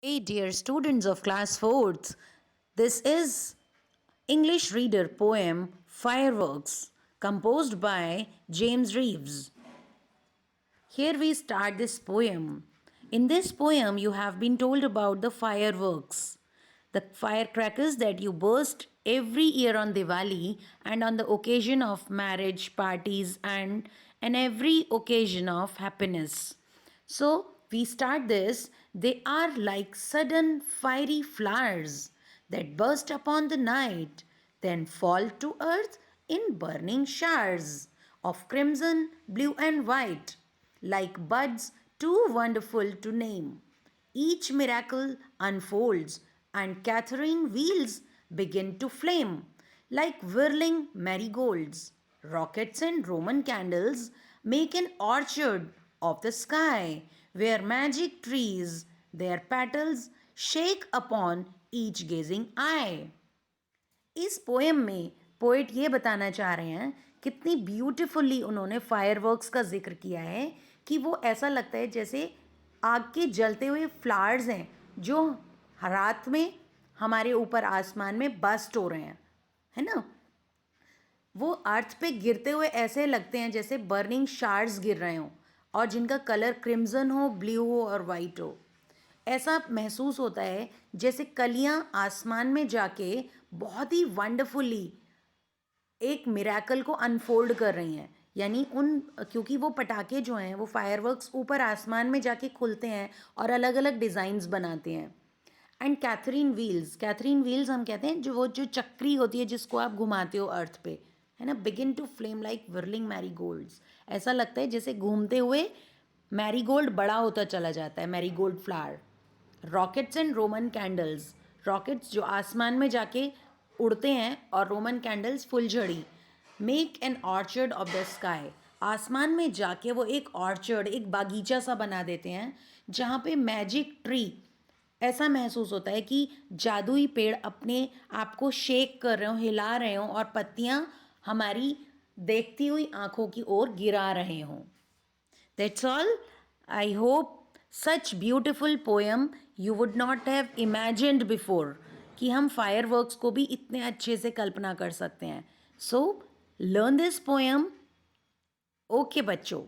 Hey, dear students of class 4th, this is English reader poem Fireworks, composed by James Reeves. Here we start this poem. In this poem, you have been told about the fireworks, the firecrackers that you burst every year on Diwali and on the occasion of marriage, parties, and every occasion of happiness. So we start this. They are like sudden fiery flowers that burst upon the night, then fall to earth in burning showers of crimson, blue, and white, like buds too wonderful to name. Each miracle unfolds, and Catherine wheels begin to flame like whirling marigolds. Rockets and Roman candles make an orchard of the sky where magic trees their petals shake upon each gazing eye. इस poem में poet ये बताना चाह रहे हैं कितनी beautifully उन्होंने fireworks का जिक्र किया है कि वो ऐसा लगता है जैसे आग के जलते हुए फ्लावर्स हैं जो रात में हमारे ऊपर आसमान में बस्ट हो रहे हैं, है ना। वो अर्थ पे गिरते हुए ऐसे लगते हैं जैसे बर्निंग शार्ड्स गिर रहे हों और जिनका कलर क्रिम्जन हो, ब्लू हो और वाइट हो। ऐसा महसूस होता है जैसे कलियां आसमान में जाके बहुत ही वंडरफुली एक मिरेकल को अनफोल्ड कर रही हैं। यानी उन क्योंकि वो पटाखे जो हैं वो फायरवर्क्स ऊपर आसमान में जाके खुलते हैं और अलग अलग डिज़ाइंस बनाते हैं। एंड कैथरीन व्हील्स हम कहते हैं जो चक्री होती है जिसको आप घुमाते हो अर्थ पे, है ना। Begin to flame like whirling marigolds, ऐसा लगता है जैसे घूमते हुए मैरीगोल्ड बड़ा होता चला जाता है, marigold flower. Rockets and Roman candles, rockets जो आसमान में जाके उड़ते हैं और रोमन कैंडल्स फुलझड़ी। Make an orchard of the sky, आसमान में जाके वो एक ऑर्चर्ड, एक बागीचा सा बना देते हैं जहाँ पे मैजिक ट्री, ऐसा महसूस होता है कि जादुई पेड़ अपने आप को शेक कर रहे हो, हिला रहे हो और पत्तियाँ हमारी देखती हुई आंखों की ओर गिरा रहे हों। That's all. I hope such beautiful poem you would not have imagined before कि हम fireworks को भी इतने अच्छे से कल्पना कर सकते हैं. So learn this poem. Okay बच्चों.